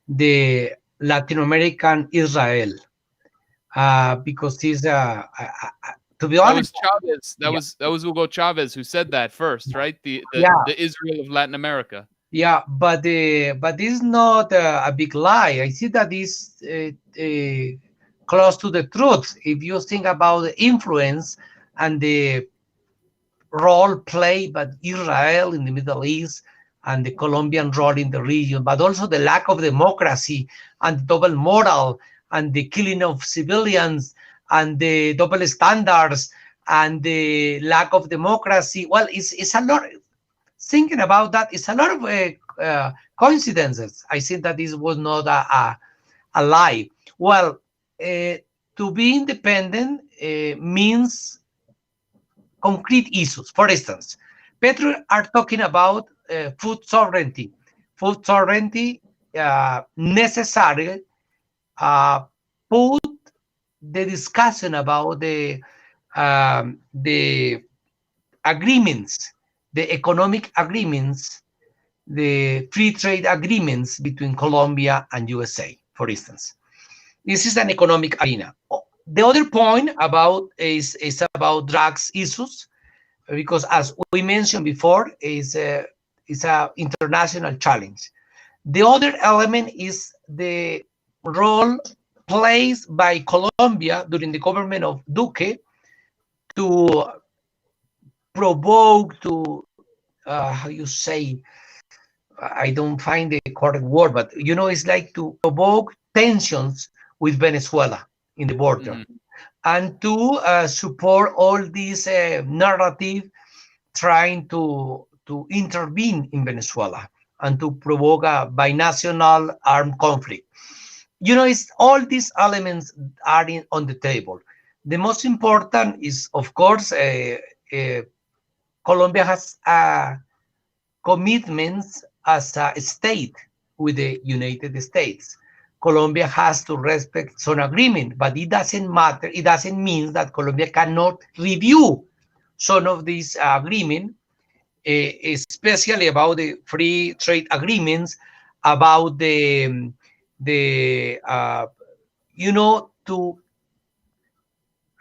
the Latin American Israel because to be That honest, was Chavez. That yeah, was that was Hugo Chavez who said that first, right? The the yeah, the Israel of Latin America. yeah, but this is not a big lie. I see that is close to the truth. If you think about the influence and the role played by Israel in the Middle East and the Colombian role in the region, but also the lack of democracy and double moral and the killing of civilians and the double standards and the lack of democracy. Well, it's a lot. Thinking about that, it's a lot of coincidences. I think that this was not a lie. Well, to be independent means concrete issues. For instance, Petro are talking about food sovereignty. Food sovereignty necessary put the discussion about the agreements, the economic agreements, the free trade agreements between Colombia and USA, for instance. This is an economic arena. The other point about is about drugs issues, because as we mentioned before, is a international challenge. The other element is the role played by Colombia during the government of Duque to provoke, to how you say, I don't find the correct word, but it's like to provoke tensions with Venezuela in the border, Mhm. and to support all this narrative trying to intervene in Venezuela and to provoke a binational armed conflict. It's all these elements are on the table. The most important is, of course, Colombia has commitments as a state with the United States. Colombia has to respect some agreement, but it doesn't matter. It doesn't mean that Colombia cannot review some of these agreements, especially about the free trade agreements, about the to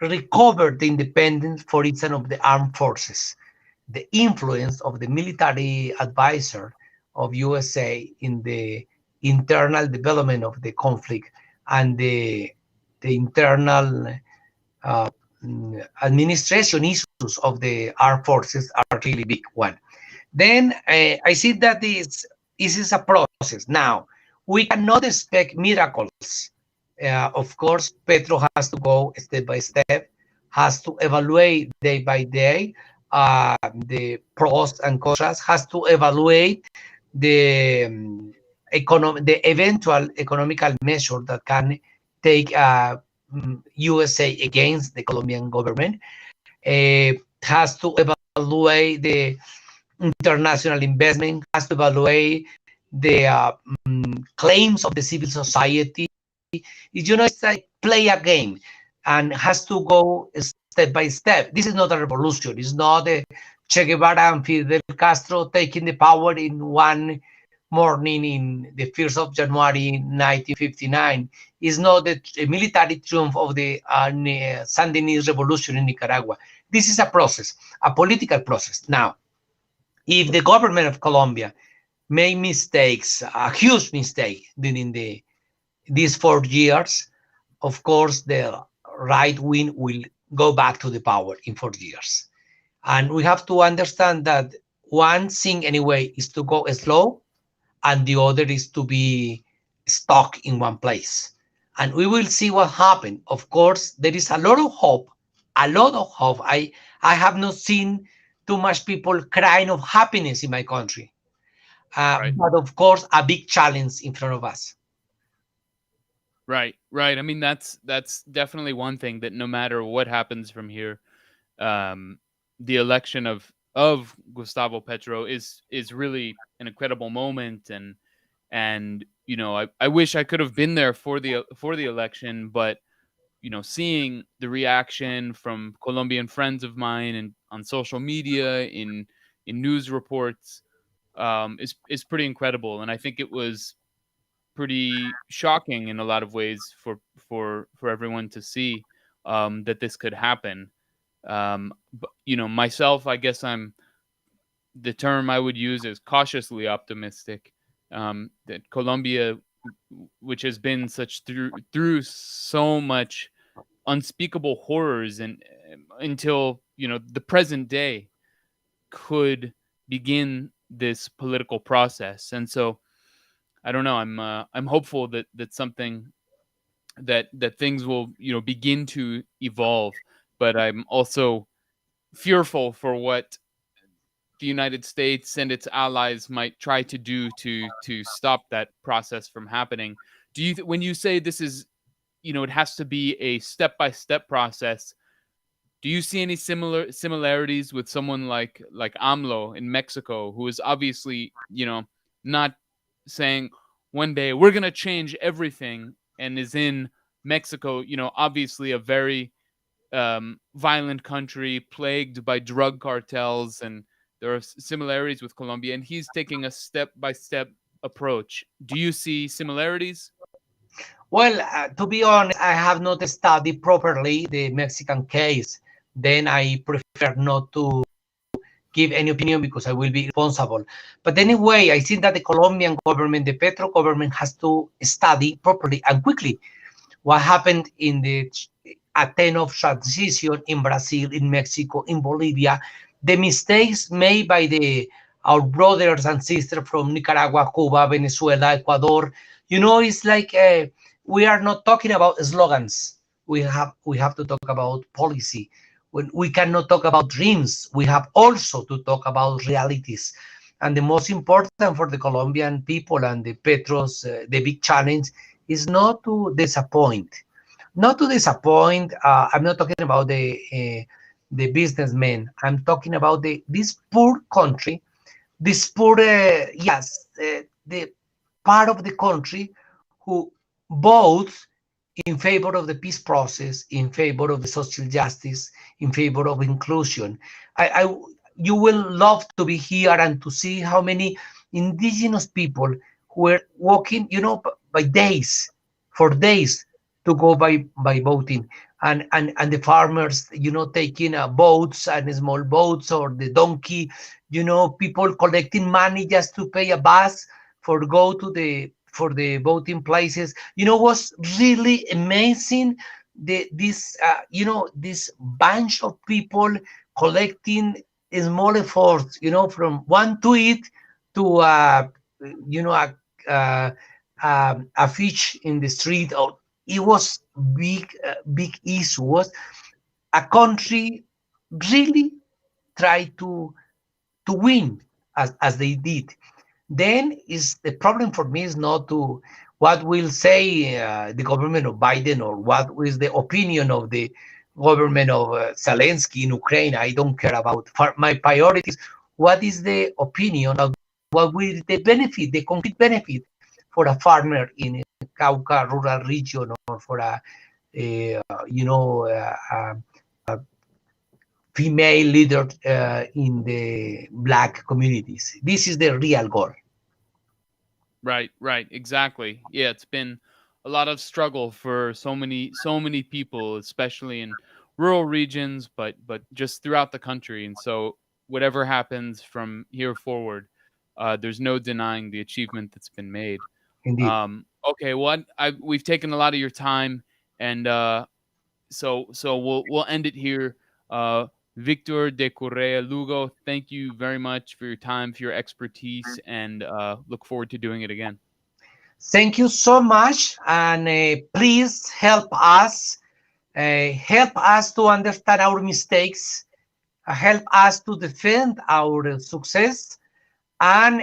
recover the independence, for instance, of the armed forces, the influence of the military advisor of USA in the internal development of the conflict, and the internal uh, administration issues of the armed forces are really big one. Then I see that this is a process. Now, we cannot expect miracles. Of course, Petro has to go step by step, has to evaluate day by day the pros and cons, has to evaluate the the eventual economical measure that can take USA against the Colombian government. Has to evaluate the international investment, has to evaluate the claims of the civil society. It's like play a game and has to go step by step. This is not a revolution. It's not a Che Guevara and Fidel Castro taking the power in one morning in the 1st of January 1959. It's not the military triumph of the Sandinist revolution in Nicaragua. This is a process, a political process. Now, if the government of Colombia made mistakes, a huge mistake during these 4 years, of course, the right wing will go back to the power in 4 years. And we have to understand that one thing anyway is to go slow, and the other is to be stuck in one place. And we will see what happens. Of course, there is a lot of hope, a lot of hope. I have not seen too much people crying of happiness in my country. Right. But of course, a big challenge in front of us. Right. I mean, that's definitely one thing, that no matter what happens from here, the election of Gustavo Petro is really an incredible moment, and you know, I wish I could have been there for the election, but you know, seeing the reaction from Colombian friends of mine and on social media, in news reports, is pretty incredible, and I think it was pretty shocking in a lot of ways for everyone to see that this could happen. But, you know, myself, I guess the term I would use is cautiously optimistic, that Colombia, which has been through so much unspeakable horrors, and until, you know, the present day, could begin this political process. And so I don't know, I'm hopeful that something, that things will, you know, begin to evolve, but I'm also fearful for what the United States and its allies might try to do to stop that process from happening. Do you when you say this is, you know, it has to be a step-by-step process, do you see any similarities with someone like AMLO in Mexico, who is obviously, you know, not saying one day we're going to change everything, and is in Mexico, you know, obviously a very violent country plagued by drug cartels, and there are similarities with Colombia, and he's taking a step-by-step approach. Do you see similarities? Well, to be honest, I have not studied properly the Mexican case. Then I prefer not to give any opinion because I will be responsible. But anyway, I think that the Colombian government, the Petro government, has to study properly and quickly what happened in the attempt of transition in Brazil, in Mexico, in Bolivia, the mistakes made by our brothers and sisters from Nicaragua, Cuba, Venezuela, Ecuador. You know, it's like we are not talking about slogans. We have to talk about policy. When we cannot talk about dreams, we have also to talk about realities. And the most important for the Colombian people and the Petros, the big challenge is not to disappoint. Not to disappoint. I'm not talking about the businessmen. I'm talking about this poor country, this poor, the part of the country who votes in favor of the peace process, in favor of the social justice, in favor of inclusion. You will love to be here and to see how many indigenous people who were walking, you know, by days, for days, to go by voting, and the farmers, you know, taking boats and small boats or the donkey, you know, people collecting money just to pay a bus for go to for the voting places. You know, was really amazing. This bunch of people collecting small efforts, you know, from one tweet to a fish in the street. Or it was big issue. Was a country really try to win as they did. Then is the problem for me is not to what will say the government of Biden or what is the opinion of the government of Zelensky in Ukraine. I don't care about. My priorities what is the opinion of what will the benefit, the concrete benefit for a farmer in a Cauca rural region, or for a female leader in the Black communities. This is the real goal. Right, exactly. Yeah, it's been a lot of struggle for so many people, especially in rural regions, but just throughout the country. And so whatever happens from here forward, there's no denying the achievement that's been made. Indeed. Okay, well, we've taken a lot of your time, and so we'll end it here. Victor de Currea Lugo, thank you very much for your time, for your expertise, and look forward to doing it again. Thank you so much, and please help us to understand our mistakes, help us to defend our success, and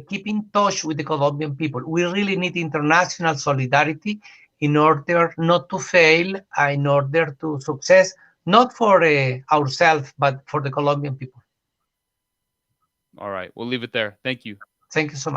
keep in touch with the Colombian people. We really need international solidarity in order not to fail, in order to success, not for ourselves, but for the Colombian people. All right, we'll leave it there. Thank you. Thank you so much.